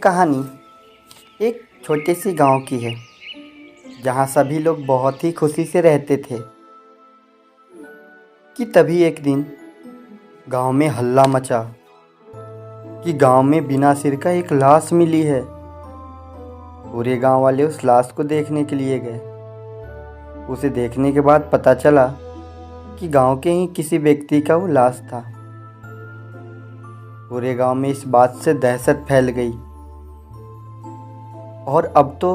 कहानी एक छोटे सी गांव की है जहां सभी लोग बहुत ही खुशी से रहते थे कि तभी एक दिन गांव में हल्ला मचा कि गांव में बिना सिर का एक लाश मिली है। पूरे गांव वाले उस लाश को देखने के लिए गए। उसे देखने के बाद पता चला कि गांव के ही किसी व्यक्ति का वो लाश था। पूरे गांव में इस बात से दहशत फैल गई और अब तो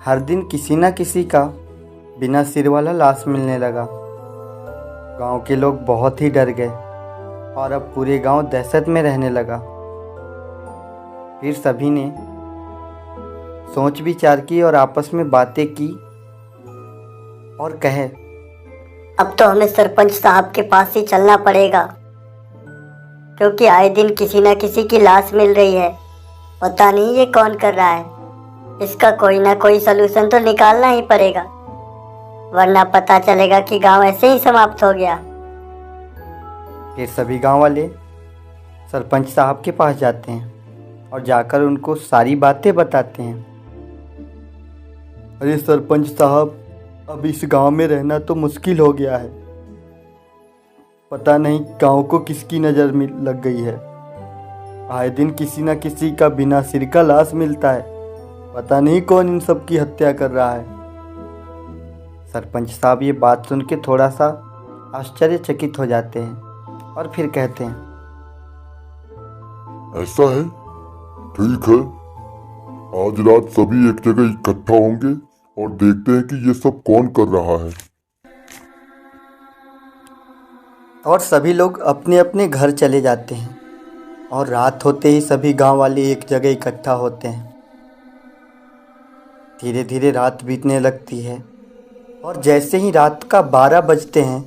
हर दिन किसी न किसी का बिना सिर वाला लाश मिलने लगा। गांव के लोग बहुत ही डर गए और अब पूरे गांव दहशत में रहने लगा। फिर सभी ने सोच विचार की और आपस में बातें की और कहे, अब तो हमें सरपंच साहब के पास ही चलना पड़ेगा, क्योंकि आए दिन किसी न किसी की लाश मिल रही है। पता नहीं ये कौन कर रहा है। इसका कोई ना कोई सलूशन तो निकालना ही पड़ेगा, वरना पता चलेगा कि गांव ऐसे ही समाप्त हो गया। फिर सभी गांव वाले सरपंच साहब के पास जाते हैं और जाकर उनको सारी बातें बताते हैं। अरे सरपंच साहब, अब इस गांव में रहना तो मुश्किल हो गया है। पता नहीं गांव को किसकी नज़र में लग गई है। आए दिन किसी न किसी का बिना सिर का लाश मिलता है। पता नहीं कौन इन सब की हत्या कर रहा है। सरपंच साहब ये बात सुन के थोड़ा सा आश्चर्यचकित हो जाते हैं और फिर कहते हैं, ऐसा है, ठीक है, आज रात सभी एक जगह इकट्ठा होंगे और देखते हैं कि ये सब कौन कर रहा है। और सभी लोग अपने अपने घर चले जाते हैं और रात होते ही सभी गांव वाले एक जगह इकट्ठा होते हैं। धीरे धीरे रात बीतने लगती है और जैसे ही रात का 12 बजते हैं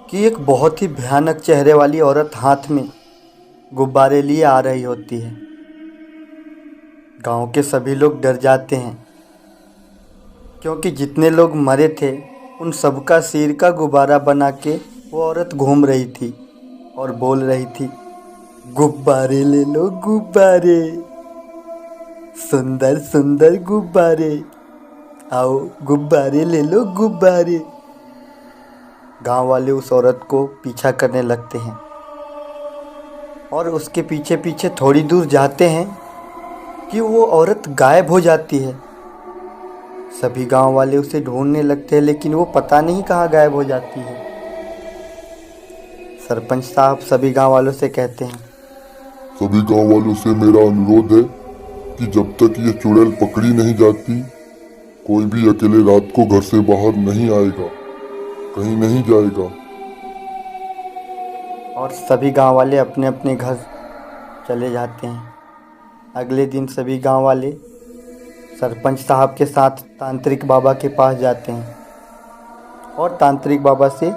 कि एक बहुत ही भयानक चेहरे वाली औरत हाथ में गुब्बारे लिए आ रही होती है। गांव के सभी लोग डर जाते हैं, क्योंकि जितने लोग मरे थे उन सबका सिर का गुब्बारा बना के वो औरत घूम रही थी और बोल रही थी, गुब्बारे ले लो गुब्बारे, सुंदर सुंदर गुब्बारे, आओ गुब्बारे ले लो गुब्बारे। गांव वाले उस औरत को पीछा करने लगते हैं और उसके पीछे पीछे थोड़ी दूर जाते हैं कि वो औरत गायब हो जाती है। सभी गांव वाले उसे ढूंढने लगते हैं, लेकिन वो पता नहीं कहाँ गायब हो जाती है। सरपंच साहब सभी गांव वालों से कहते हैं, सभी गांव वालों से मेरा अनुरोध है कि जब तक ये चुड़ैल पकड़ी नहीं जाती, कोई भी अकेले रात को घर से बाहर नहीं आएगा, कहीं नहीं जाएगा। और सभी गांव वाले अपने अपने घर चले जाते हैं। अगले दिन सभी गांव वाले सरपंच साहब के साथ तांत्रिक बाबा के पास जाते हैं और तांत्रिक बाबा से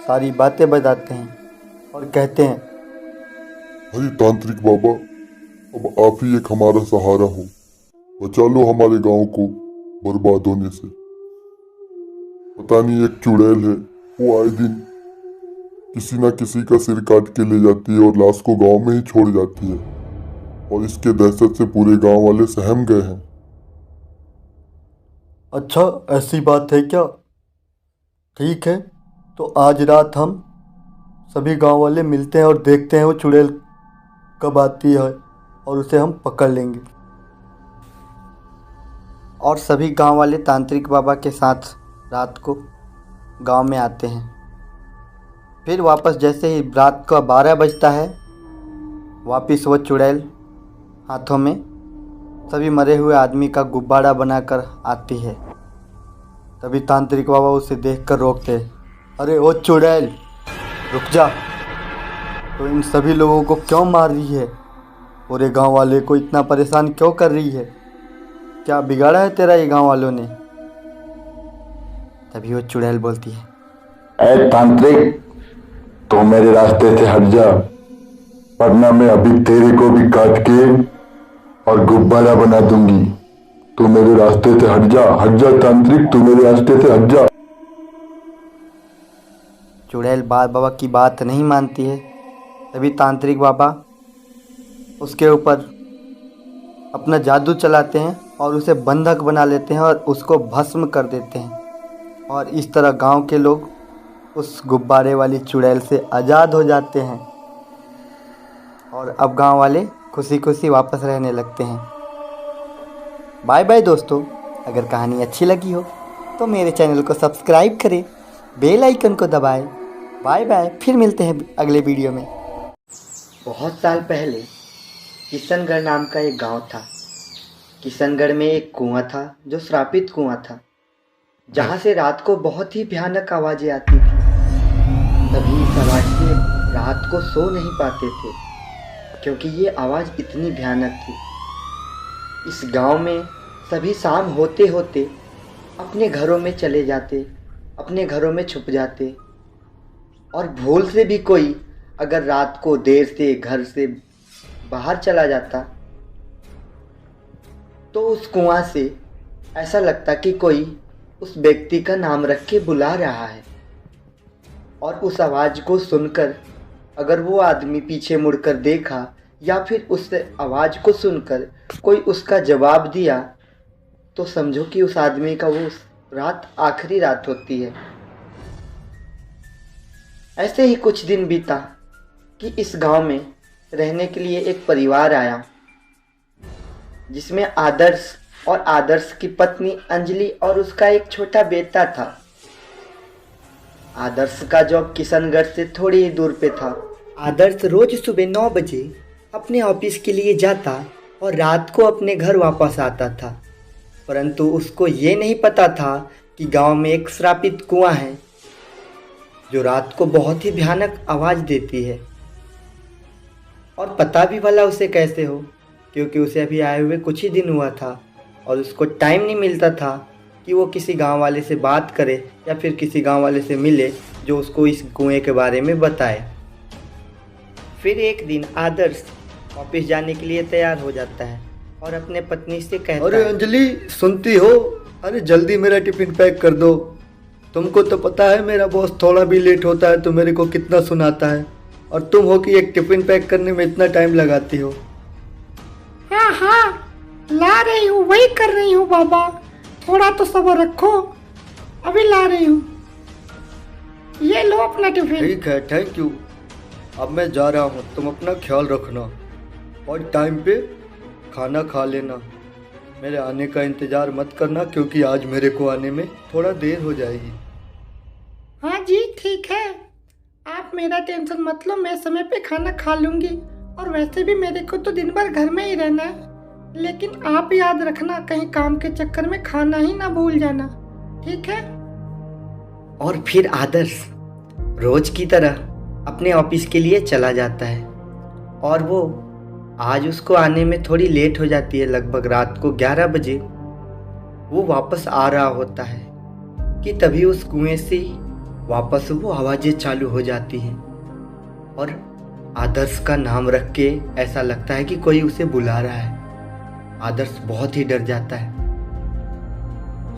सारी बातें बताते हैं और कहते हैं, अरे तांत्रिक बाबा, अब आप ही एक हमारा सहारा हो, बचा लो हमारे गांव को बर्बाद होने से। पता नहीं एक चुड़ैल है, वो आए दिन किसी ना किसी का सिर काट के ले जाती है और लाश को गांव में ही छोड़ जाती है, और इसके दहशत से पूरे गांव वाले सहम गए हैं। अच्छा ऐसी बात है क्या? ठीक है, तो आज रात हम सभी गांव वाले मिलते हैं और देखते हैं वो चुड़ैल कब आती है और उसे हम पकड़ लेंगे। और सभी गांव वाले तांत्रिक बाबा के साथ रात को गांव में आते हैं। फिर वापस जैसे ही रात का 12 बजता है, वापस वो चुड़ैल हाथों में सभी मरे हुए आदमी का गुब्बारा बनाकर आती है। तभी तांत्रिक बाबा उसे देखकर रोकते हैं, अरे ओ चुड़ैल, रुक जा, तो इन सभी लोगों को क्यों मार रही है? पूरे गांव वाले को इतना परेशान क्यों कर रही है? क्या बिगाड़ा है तेरा ये गांव वालों ने? तभी वो चुड़ैल बोलती है, ऐ तांत्रिक, तो मेरे रास्ते से हट जा, वरना मैं अभी तेरे को भी काट के और गुब्बारा बना दूंगी। तू मेरे रास्ते से हट जा तांत्रिक, तू मेरे रास्ते से हट जा। चुड़ैल बाबा की बात नहीं मानती है। तभी तांत्रिक बाबा उसके ऊपर अपना जादू चलाते हैं और उसे बंधक बना लेते हैं और उसको भस्म कर देते हैं। और इस तरह गांव के लोग उस गुब्बारे वाली चुड़ैल से आज़ाद हो जाते हैं और अब गांव वाले खुशी खुशी वापस रहने लगते हैं। बाय बाय दोस्तों। अगर कहानी अच्छी लगी हो तो मेरे चैनल को सब्सक्राइब करें, बेल आइकन को दबाएं। बाय बाय, फिर मिलते हैं अगले वीडियो में। बहुत साल पहले किशनगढ़ नाम का एक गांव था। किशनगढ़ में एक कुआं था जो श्रापित कुआं था, जहां से रात को बहुत ही भयानक आवाज़ें आती थी। सभी इस आवाज़ से रात को सो नहीं पाते थे क्योंकि ये आवाज़ इतनी भयानक थी। इस गांव में सभी शाम होते होते अपने घरों में चले जाते, अपने घरों में छुप जाते और भूल से भी कोई अगर रात को देर से घर से बाहर चला जाता तो उस कुआं से ऐसा लगता कि कोई उस व्यक्ति का नाम रख के बुला रहा है। और उस आवाज़ को सुनकर अगर वो आदमी पीछे मुड़कर देखा या फिर उस आवाज़ को सुनकर कोई उसका जवाब दिया तो समझो कि उस आदमी का वो रात आखिरी रात होती है। ऐसे ही कुछ दिन बीता कि इस गांव में रहने के लिए एक परिवार आया जिसमें आदर्श और आदर्श की पत्नी अंजलि और उसका एक छोटा बेटा था। आदर्श का जॉब किशनगढ़ से थोड़ी ही दूर पे था। आदर्श रोज सुबह 9 बजे अपने ऑफिस के लिए जाता और रात को अपने घर वापस आता था, परंतु उसको ये नहीं पता था कि गांव में एक श्रापित कुआं है जो रात को बहुत ही भयानक आवाज़ देती है। और पता भी भला उसे कैसे हो, क्योंकि उसे अभी आए हुए कुछ ही दिन हुआ था और उसको टाइम नहीं मिलता था कि वो किसी गांव वाले से बात करे या फिर किसी गांव वाले से मिले जो उसको इस कुएं के बारे में बताए। फिर एक दिन आदर्श ऑफिस जाने के लिए तैयार हो जाता है और अपने पत्नी से कहता है, अरे अंजलि, सुनती हो? अरे जल्दी मेरा टिफिन पैक कर दो। तुमको तो पता है मेरा बॉस थोड़ा भी लेट होता है तो मेरे को कितना सुनाता है, और तुम हो कि एक टिफिन पैक करने में इतना टाइम लगाती हो। हाँ हाँ, ला रही हूँ, वही कर रही हूँ बाबा, थोड़ा तो सब्र रखो, अभी ला रही हूँ। ये लो अपना टिफिन। ठीक है, थैंक यू। अब मैं जा रहा हूँ, तुम अपना ख्याल रखना और टाइम पे खाना खा लेना। मेरे आने का इंतज़ार मत करना क्योंकि आज मेरे को आने में थोड़ा देर हो जाएगी। हाँ जी ठीक है, आप मेरा टेंशन मत लो, मैं समय पे खाना खा लूँगी। और वैसे भी मेरे को तो दिन भर घर में ही रहना है, लेकिन आप याद रखना कहीं काम के चक्कर में खाना ही ना भूल जाना, ठीक है? और फिर आदर्श रोज की तरह अपने ऑफिस के लिए चला जाता है और वो आज उसको आने में थोड़ी लेट हो जाती है। लगभग रात को 11 बजे वो वापस आ रहा होता है कि तभी उस कुएं से वापस वो आवाज़ें चालू हो जाती हैं और आदर्श का नाम रख के ऐसा लगता है कि कोई उसे बुला रहा है। आदर्श बहुत ही डर जाता है।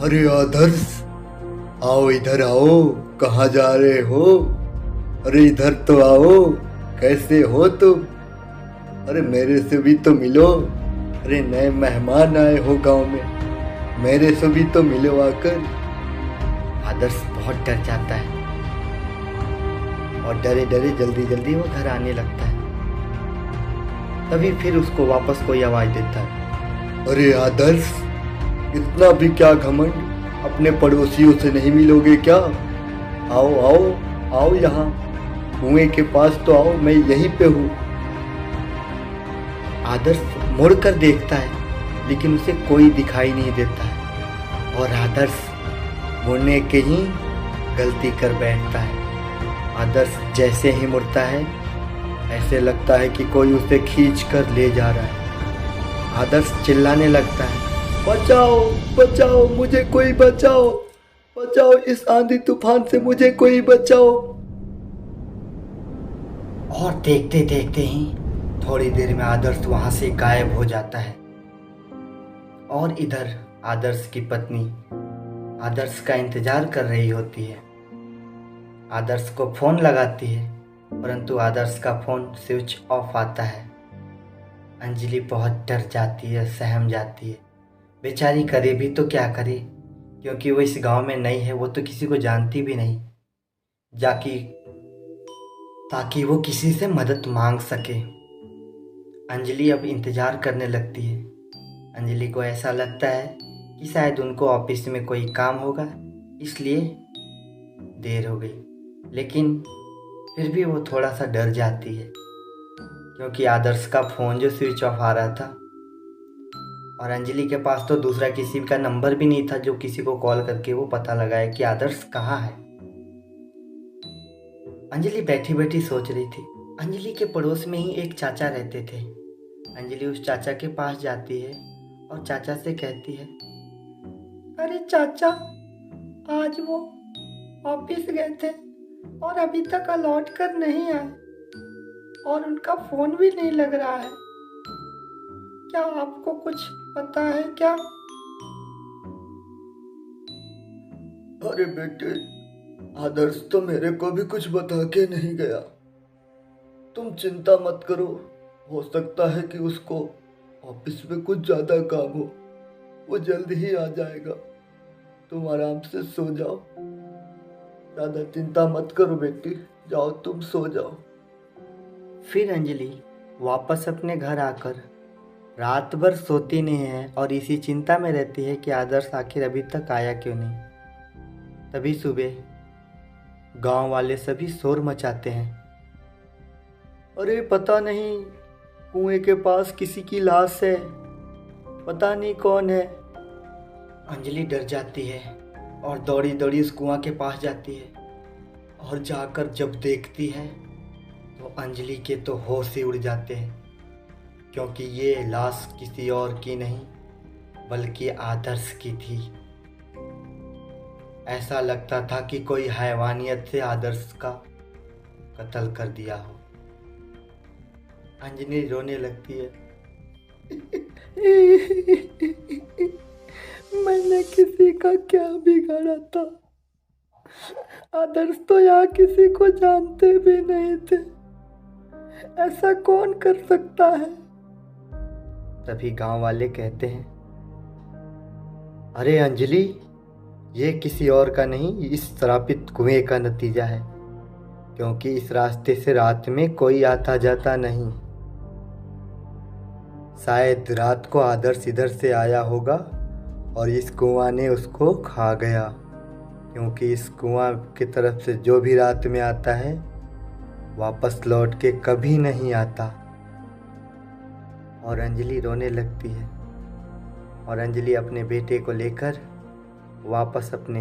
अरे आदर्श, आओ इधर आओ, कहाँ जा रहे हो? अरे इधर तो आओ, कैसे हो तुम? अरे मेरे से भी तो मिलो। अरे नए मेहमान आए हो गांव में, मेरे से भी तो मिलो आकर। आदर्श बहुत डर जाता है और डरे डरे जल्दी जल्दी वो घर आने लगता है। तभी फिर उसको वापस कोई आवाज़ देता है, अरे आदर्श, इतना भी क्या घमंड, अपने पड़ोसियों से नहीं मिलोगे क्या? आओ आओ आओ, यहाँ कुएं के पास तो आओ, मैं यहीं पे हूँ। आदर्श मुड़ कर देखता है लेकिन उसे कोई दिखाई नहीं देता है और आदर्श मुड़ने के ही गलती कर बैठता है। आदर्श जैसे ही मुड़ता है ऐसे लगता है कि कोई उसे खींच कर ले जा रहा है। आदर्श चिल्लाने लगता है, बचाओ बचाओ, मुझे कोई बचाओ, बचाओ, इस आंधी तूफान से मुझे कोई बचाओ। और देखते देखते ही थोड़ी देर में आदर्श वहां से गायब हो जाता है। और इधर आदर्श की पत्नी आदर्श का इंतजार कर रही होती है। आदर्श को फ़ोन लगाती है परंतु आदर्श का फ़ोन स्विच ऑफ आता है। अंजलि बहुत डर जाती है, सहम जाती है। बेचारी करे भी तो क्या करे, क्योंकि वो इस गांव में नई है, वो तो किसी को जानती भी नहीं, जाकि ताकि वो किसी से मदद मांग सके। अंजलि अब इंतज़ार करने लगती है। अंजलि को ऐसा लगता है कि शायद उनको ऑफिस में कोई काम होगा, इसलिए देर हो गई। लेकिन फिर भी वो थोड़ा सा डर जाती है, क्योंकि आदर्श का फ़ोन जो स्विच ऑफ आ रहा था, और अंजलि के पास तो दूसरा किसी का नंबर भी नहीं था जो किसी को कॉल करके वो पता लगाए कि आदर्श कहाँ है। अंजलि बैठी बैठी सोच रही थी। अंजलि के पड़ोस में ही एक चाचा रहते थे। अंजलि उस चाचा के पास जाती है और चाचा से कहती है, अरे चाचा, आज वो ऑफिस गए थे और अभी तक लौट कर नहीं आए और उनका फोन भी नहीं लग रहा है। क्या आपको कुछ पता है क्या? अरे बेटे, आदर्श तो मेरे को भी कुछ बता के नहीं गया। तुम चिंता मत करो, हो सकता है कि उसको ऑफिस में कुछ ज़्यादा काम हो, वो जल्द ही आ जाएगा। तुम आराम से सो जाओ, ज़्यादा चिंता मत करो बेटी, जाओ तुम सो जाओ। फिर अंजलि वापस अपने घर आकर रात भर सोती नहीं है और इसी चिंता में रहती है कि आदर्श आखिर अभी तक आया क्यों नहीं। तभी सुबह गांव वाले सभी शोर मचाते हैं। अरे पता नहीं, कुएं के पास किसी की लाश है, पता नहीं कौन है। अंजलि डर जाती है और दौड़ी दौड़ी उस कुआं के पास जाती है, और जाकर जब देखती है तो अंजलि के तो होश ही उड़ जाते हैं, क्योंकि ये लाश किसी और की नहीं बल्कि आदर्श की थी। ऐसा लगता था कि कोई हैवानियत से आदर्श का कत्ल कर दिया हो। अंजलि रोने लगती है। मैंने किसी का क्या बिगाड़ा था? आदर्श तो यहाँ किसी को जानते भी नहीं थे। ऐसा कौन कर सकता है? तभी गांव वाले कहते हैं, अरे अंजलि, ये किसी और का नहीं, इस श्रापित कुएं का नतीजा है, क्योंकि इस रास्ते से रात में कोई आता जाता नहीं। शायद रात को आदर्श इधर से आया होगा और इस कुआं ने उसको खा गया, क्योंकि इस कुआं की तरफ से जो भी रात में आता है वापस लौट के कभी नहीं आता। और अंजलि रोने लगती है और अंजलि अपने बेटे को लेकर वापस अपने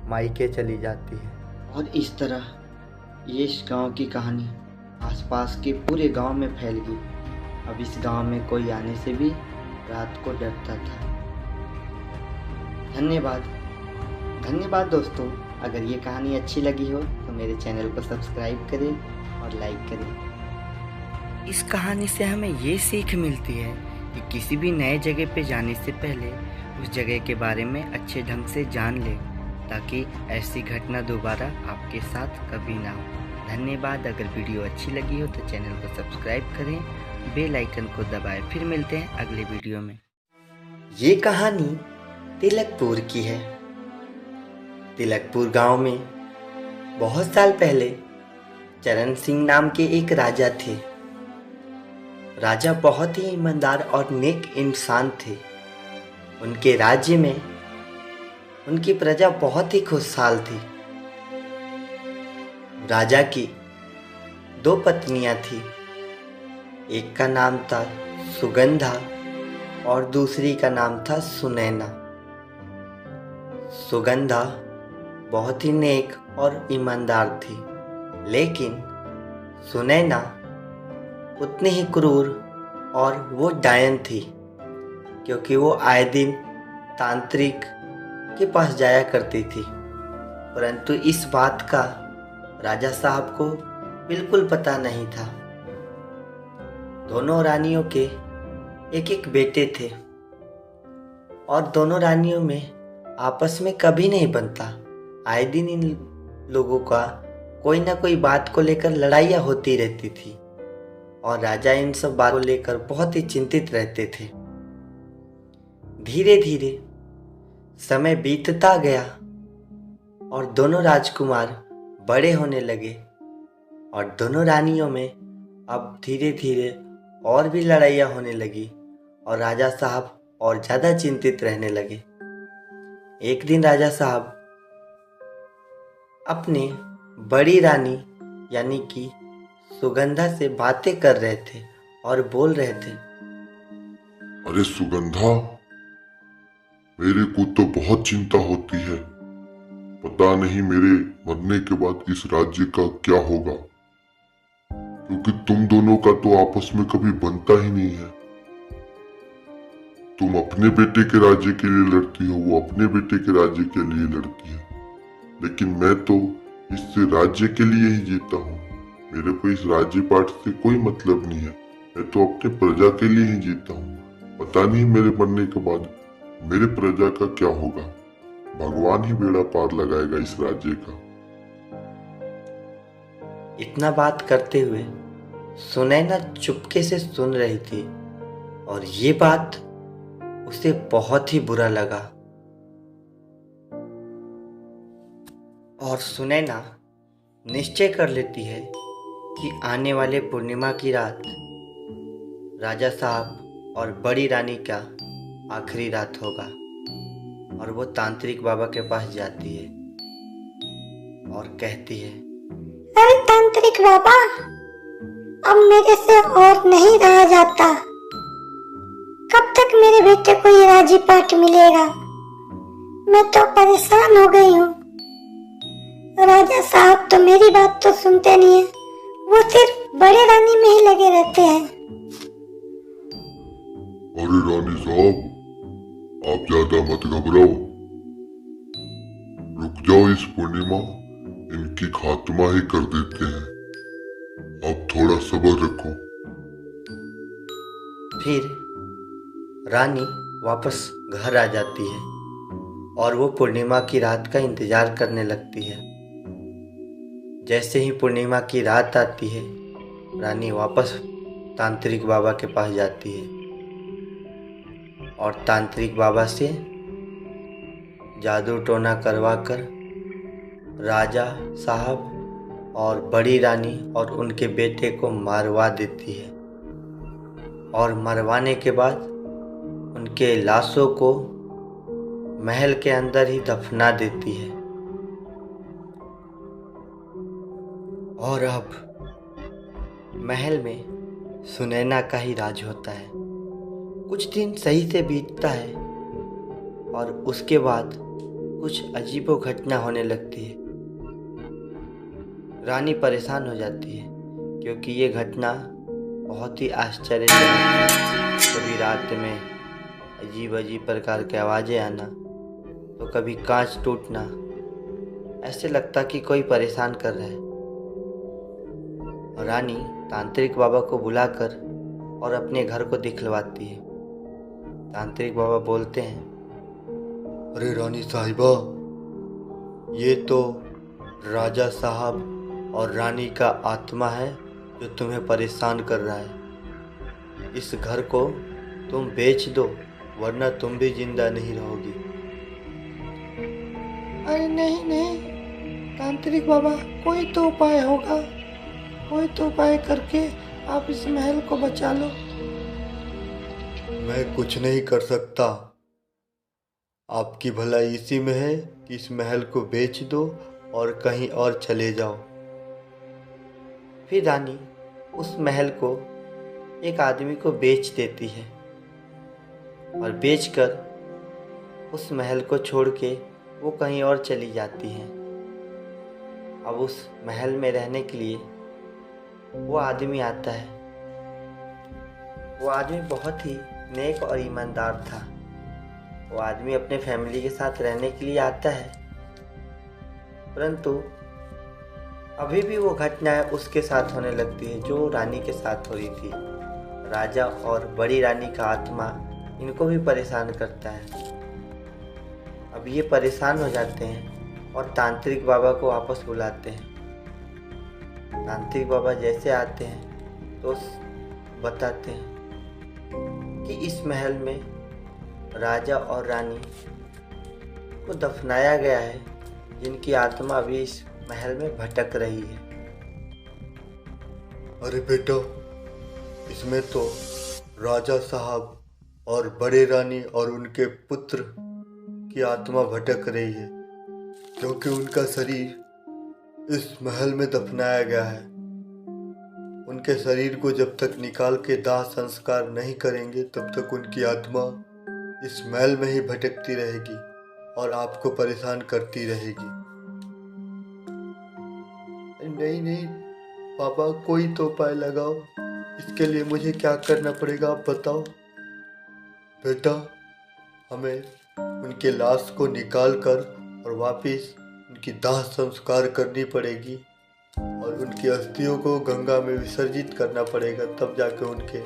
मायके चली जाती है। और इस तरह ये इस गांव की कहानी आसपास के पूरे गांव में फैल गई। अब इस गांव में कोई आने से भी रात को डरता था। धन्यवाद दोस्तों। अगर ये कहानी अच्छी लगी हो तो मेरे चैनल को सब्सक्राइब करें और लाइक करें। इस कहानी से हमें ये सीख मिलती है कि किसी भी नए जगह पे जाने से पहले उस जगह के बारे में अच्छे ढंग से जान लें, ताकि ऐसी घटना दोबारा आपके साथ कभी ना हो। धन्यवाद। अगर वीडियो अच्छी लगी हो तो चैनल को सब्सक्राइब करें, बेल आइकन को दबाएं। फिर मिलते हैं अगले वीडियो में। ये कहानी तिलकपुर की है। तिलकपुर गांव में बहुत साल पहले चरण सिंह नाम के एक राजा थे। राजा बहुत ही ईमानदार और नेक इंसान थे। उनके राज्य में उनकी प्रजा बहुत ही खुशहाल थी। राजा की 2 पत्नियां थी। एक का नाम था सुगंधा और दूसरी का नाम था सुनैना। सुगंधा बहुत ही नेक और ईमानदार थी, लेकिन सुनैना उतनी ही क्रूर और वो डायन थी, क्योंकि वो आए दिन तांत्रिक के पास जाया करती थी। परंतु इस बात का राजा साहब को बिल्कुल पता नहीं था। दोनों रानियों के एक एक बेटे थे और दोनों रानियों में आपस में कभी नहीं बनता। आए दिन इन लोगों का कोई ना कोई बात को लेकर लड़ाइयाँ होती रहती थी। और राजा इन सब बातों को लेकर बहुत ही चिंतित रहते थे। धीरे धीरे समय बीतता गया और दोनों राजकुमार बड़े होने लगे और दोनों रानियों में अब धीरे धीरे और भी लड़ाइयाँ होने लगी और राजा साहब और ज़्यादा चिंतित रहने लगे। एक दिन राजा साहब अपने बड़ी रानी यानी कि सुगंधा से बातें कर रहे थे और बोल रहे थे, अरे सुगंधा, मेरे को तो बहुत चिंता होती है। पता नहीं मेरे मरने के बाद इस राज्य का क्या होगा, क्योंकि तुम दोनों का तो आपस में कभी बनता ही नहीं है। तुम अपने बेटे के राज्य के लिए लड़ती हो, वो अपने बेटे के राज्य के लिए लड़ती है, लेकिन मैं तो इस राज्य के लिए ही जीता हूँ। मेरे को इस राज्य पाठ से कोई मतलब नहीं है, मैं तो अपने प्रजा के लिए ही जीता हूँ। पता नहीं मेरे मरने के बाद मेरे प्रजा का क्या होगा, भगवान ही बेड़ा पार लगाएगा इस राज्य का। इतना बात करते हुए सुनैना चुपके से सुन रही थी और ये बात उसे बहुत ही बुरा लगा। और सुनैना निश्चय कर लेती है कि आने वाले पूर्णिमा की रात राजा साहब और बड़ी रानी का आखिरी रात होगा और वो तांत्रिक बाबा के पास जाती है और कहती है, अरे तांत्रिक बाबा, अब मेरे से और नहीं रहा जाता। कब तक मेरे बेटे को ये राजी पाठ मिलेगा? मैं तो परेशान हो गई हूँ। राजा साहब तो मेरी बात तो सुनते नहीं है, वो सिर्फ बड़े रानी में ही लगे रहते हैं। अरे रानी साहब, आप ज्यादा मत घबराओ, रुक जाओ, इस पूर्णिमा इनकी खात्मा ही कर देते हैं। आप थोड़ा सब्र रखो। फिर रानी वापस घर आ जाती है और वो पूर्णिमा की रात का इंतजार करने लगती है। जैसे ही पूर्णिमा की रात आती है, रानी वापस तांत्रिक बाबा के पास जाती है और तांत्रिक बाबा से जादू टोना करवा कर राजा साहब और बड़ी रानी और उनके बेटे को मारवा देती है और मरवाने के बाद उनके लाशों को महल के अंदर ही दफना देती है। और अब महल में सुनैना का ही राज होता है। कुछ दिन सही से बीतता है और उसके बाद कुछ अजीबो घटना होने लगती है। रानी परेशान हो जाती है क्योंकि ये घटना बहुत ही आश्चर्यजनक है। कभी रात में अजीब अजीब प्रकार की आवाज़ें आना, तो कभी कांच टूटना, ऐसे लगता कि कोई परेशान कर रहा है। रानी तांत्रिक बाबा को बुलाकर और अपने घर को दिखलवाती है। तांत्रिक बाबा बोलते हैं, अरे रानी साहिबा, ये तो राजा साहब और रानी का आत्मा है जो तुम्हें परेशान कर रहा है। इस घर को तुम बेच दो, वरना तुम भी जिंदा नहीं रहोगी। अरे नहीं नहीं तांत्रिक बाबा, कोई तो उपाय होगा, कोई तो उपाय करके आप इस महल को बचा लो। मैं कुछ नहीं कर सकता। आपकी भलाई इसी में है कि इस महल को बेच दो और कहीं और चले जाओ। फिर रानी उस महल को एक आदमी को बेच देती है और बेचकर उस महल को छोड़ के वो कहीं और चली जाती हैं। अब उस महल में रहने के लिए वो आदमी आता है। वो आदमी बहुत ही नेक और ईमानदार था। वो आदमी अपने फैमिली के साथ रहने के लिए आता है, परंतु अभी भी वो घटनाएं उसके साथ होने लगती है जो रानी के साथ हो रही थी। राजा और बड़ी रानी का आत्मा इनको भी परेशान करता है। अब ये परेशान हो जाते हैं और तांत्रिक बाबा को वापस बुलाते हैं। तांत्रिक बाबा जैसे आते हैं तो बताते हैं कि इस महल में राजा और रानी को दफनाया गया है, जिनकी आत्मा अभी इस महल में भटक रही है। अरे बेटा, इसमें तो राजा साहब और बड़े रानी और उनके पुत्र की आत्मा भटक रही है, क्योंकि उनका शरीर इस महल में दफनाया गया है। उनके शरीर को जब तक निकाल के दाह संस्कार नहीं करेंगे तब तक उनकी आत्मा इस महल में ही भटकती रहेगी और आपको परेशान करती रहेगी। नहीं नहीं पापा, कोई तो उपाय लगाओ। इसके लिए मुझे क्या करना पड़ेगा, आप बताओ। बेटा, हमें उनके लाश को निकाल कर और वापस उनकी दाह संस्कार करनी पड़ेगी और उनकी अस्थियों को गंगा में विसर्जित करना पड़ेगा, तब जाके उनके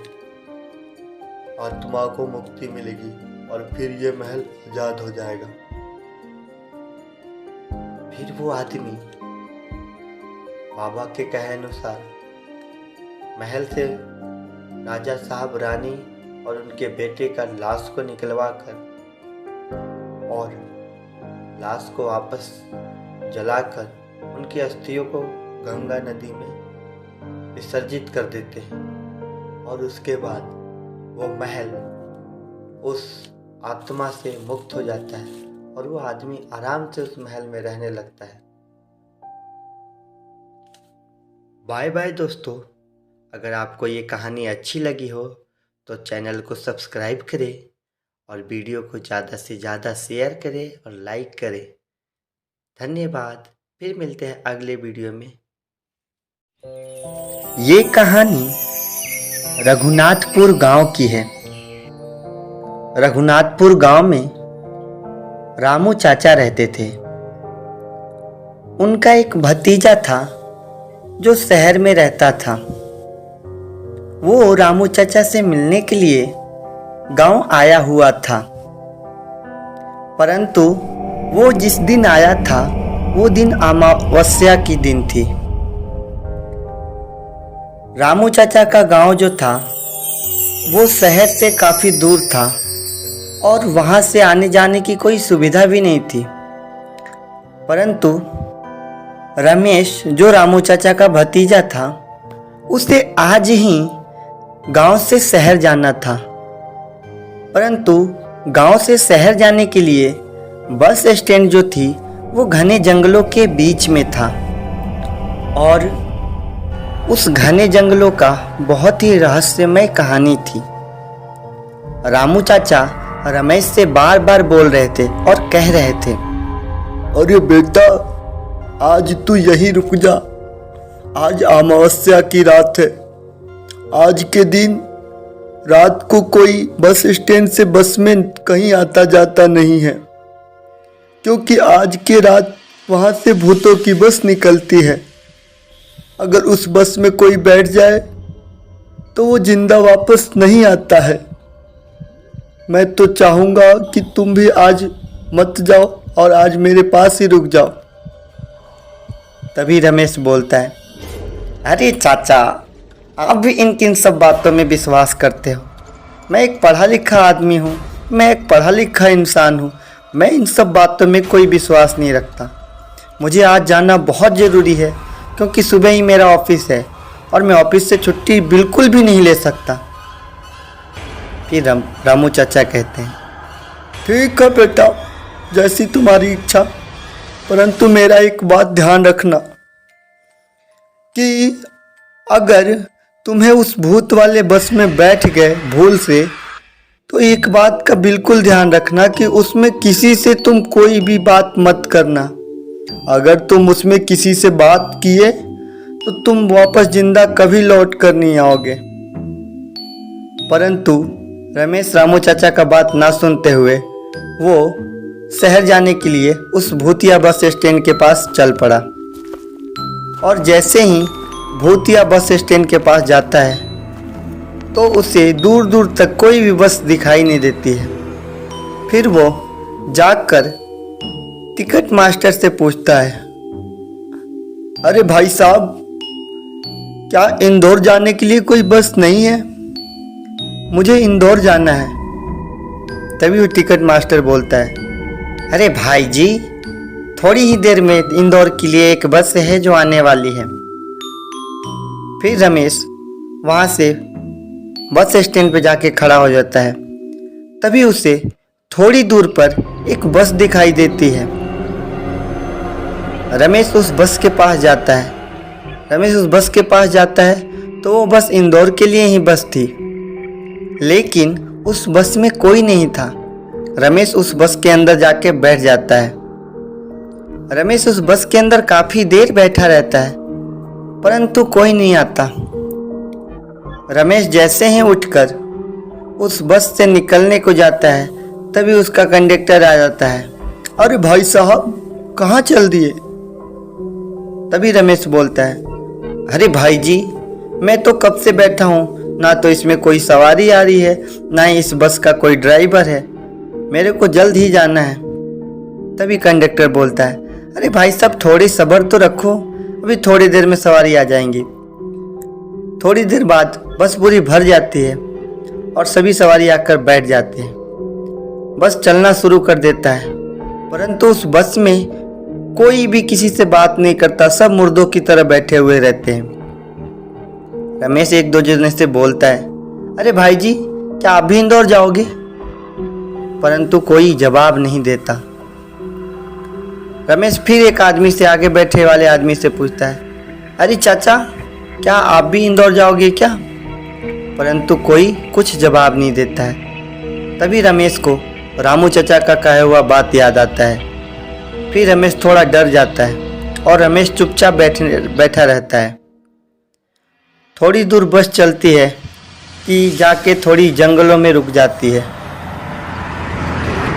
आत्मा को मुक्ति मिलेगी और फिर ये महल आजाद हो जाएगा। फिर वो आदमी बाबा के कहे अनुसार महल से राजा साहब, रानी और उनके बेटे का लाश को निकलवा कर और लाश को वापस जलाकर उनकी अस्थियों को गंगा नदी में विसर्जित कर देते हैं और उसके बाद वो महल उस आत्मा से मुक्त हो जाता है और वो आदमी आराम से उस महल में रहने लगता है। बाय बाय दोस्तों, अगर आपको ये कहानी अच्छी लगी हो तो चैनल को सब्सक्राइब करें और वीडियो को ज़्यादा से ज़्यादा शेयर करें और लाइक करें। धन्यवाद। फिर मिलते हैं अगले वीडियो में। ये कहानी रघुनाथपुर गांव की है। रघुनाथपुर गांव में रामू चाचा रहते थे। उनका एक भतीजा था जो शहर में रहता था। वो रामू चाचा से मिलने के लिए गांव आया हुआ था, परंतु वो जिस दिन आया था वो दिन अमावस्या की दिन थी। रामू चाचा का गांव जो था वो शहर से काफ़ी दूर था और वहाँ से आने जाने की कोई सुविधा भी नहीं थी। परंतु रमेश, जो रामू चाचा का भतीजा था, उसे आज ही गांव से शहर जाना था। परंतु गांव से शहर जाने के लिए बस स्टैंड जो थी वो घने जंगलों के बीच में था और उस घने जंगलों का बहुत ही रहस्यमय कहानी थी। रामू चाचा रमेश से बार बार बोल रहे थे और कह रहे थे, अरे बेटा, आज तू यहीं रुक जा। आज अमावस्या की रात है। आज के दिन रात को कोई बस स्टैंड से बस में कहीं आता जाता नहीं है, क्योंकि आज के रात वहाँ से भूतों की बस निकलती है। अगर उस बस में कोई बैठ जाए तो वो जिंदा वापस नहीं आता है। मैं तो चाहूँगा कि तुम भी आज मत जाओ और आज मेरे पास ही रुक जाओ। तभी रमेश बोलता है, अरे चाचा, आप भी इन सब बातों में विश्वास करते हो। मैं एक पढ़ा लिखा आदमी हूँ, मैं एक पढ़ा लिखा इंसान हूँ। मैं इन सब बातों में कोई विश्वास नहीं रखता। मुझे आज जाना बहुत ज़रूरी है, क्योंकि सुबह ही मेरा ऑफिस है और मैं ऑफिस से छुट्टी बिल्कुल भी नहीं ले सकता। फिर रामू चाचा कहते हैं, ठीक है बेटा, जैसी तुम्हारी इच्छा, परंतु मेरा एक बात ध्यान रखना कि अगर तुम्हें उस भूत वाले बस में बैठ गए भूल से, तो एक बात का बिल्कुल ध्यान रखना कि उसमें किसी से तुम कोई भी बात मत करना। अगर तुम उसमें किसी से बात किए तो तुम वापस जिंदा कभी लौट कर नहीं आओगे। परंतु रमेश रामू चाचा का बात ना सुनते हुए वो शहर जाने के लिए उस भूतिया बस स्टैंड के पास चल पड़ा और जैसे ही भूतिया बस स्टैंड के पास जाता है तो उसे दूर दूर तक कोई भी बस दिखाई नहीं देती है। फिर वो जाकर टिकट मास्टर से पूछता है, अरे भाई साहब, क्या इंदौर जाने के लिए कोई बस नहीं है? मुझे इंदौर जाना है। तभी वो टिकट मास्टर बोलता है, अरे भाई जी, थोड़ी ही देर में इंदौर के लिए एक बस है जो आने वाली है। फिर रमेश वहाँ से बस स्टैंड पे जाके खड़ा हो जाता है। तभी उसे थोड़ी दूर पर एक बस दिखाई देती है। रमेश उस बस के पास जाता है। रमेश उस बस के पास जाता है तो वो बस इंदौर के लिए ही बस थी, लेकिन उस बस में कोई नहीं था। रमेश उस बस के अंदर जाके बैठ जाता है। रमेश उस बस के अंदर काफ़ी देर बैठा रहता है, परंतु कोई नहीं आता। रमेश जैसे ही उठकर उस बस से निकलने को जाता है, तभी उसका कंडक्टर आ जाता है। अरे भाई साहब, कहाँ चल दिए? तभी रमेश बोलता है, अरे भाई जी, मैं तो कब से बैठा हूँ, ना तो इसमें कोई सवारी आ रही है, ना ही इस बस का कोई ड्राइवर है, मेरे को जल्द ही जाना है। तभी कंडक्टर बोलता है, अरे भाई साहब, थोड़ी सब्र तो रखो, अभी थोड़ी देर में सवारी आ जाएंगी। थोड़ी देर बाद बस पूरी भर जाती है और सभी सवारी आकर बैठ जाते हैं। बस चलना शुरू कर देता है, परंतु उस बस में कोई भी किसी से बात नहीं करता, सब मुर्दों की तरह बैठे हुए रहते हैं। रमेश एक दो जने से बोलता है, अरे भाई जी, क्या आप भी इंदौर जाओगे? परंतु कोई जवाब नहीं देता। रमेश फिर एक आदमी से, आगे बैठे वाले आदमी से पूछता है, अरे चाचा, क्या आप भी इंदौर जाओगे क्या? परंतु कोई कुछ जवाब नहीं देता है। तभी रमेश को रामू चाचा का कहा हुआ बात याद आता है। फिर रमेश थोड़ा डर जाता है और रमेश चुपचाप बैठा रहता है। थोड़ी दूर बस चलती है कि जाके थोड़ी जंगलों में रुक जाती है।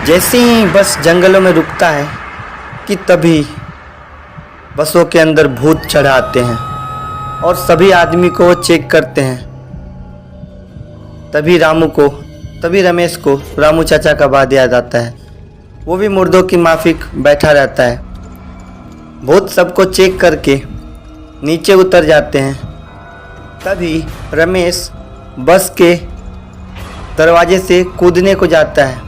जैसे ही बस जंगलों में रुकता है कि तभी बसों के अंदर भूत चढ़ आते हैं और सभी आदमी को वो चेक करते हैं। तभी रमेश को रामू चाचा का बात याद आता है। वो भी मुर्दों की माफिक बैठा रहता है। भूत सबको चेक करके नीचे उतर जाते हैं। तभी रमेश बस के दरवाजे से कूदने को जाता है,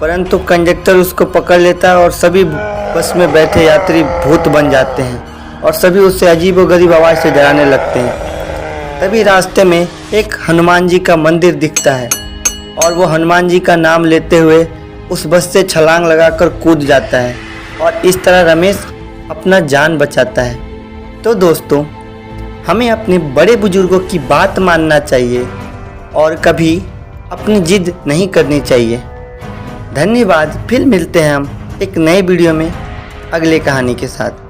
परंतु कंडक्टर उसको पकड़ लेता है और सभी बस में बैठे यात्री भूत बन जाते हैं और सभी उससे अजीबोगरीब आवाज़ से डराने लगते हैं। तभी रास्ते में एक हनुमान जी का मंदिर दिखता है और वो हनुमान जी का नाम लेते हुए उस बस से छलांग लगाकर कूद जाता है और इस तरह रमेश अपना जान बचाता है। तो दोस्तों, हमें अपने बड़े बुजुर्गों की बात मानना चाहिए और कभी अपनी जिद नहीं करनी चाहिए। धन्यवाद। फिर मिलते हैं हम एक नए वीडियो में अगले कहानी के साथ।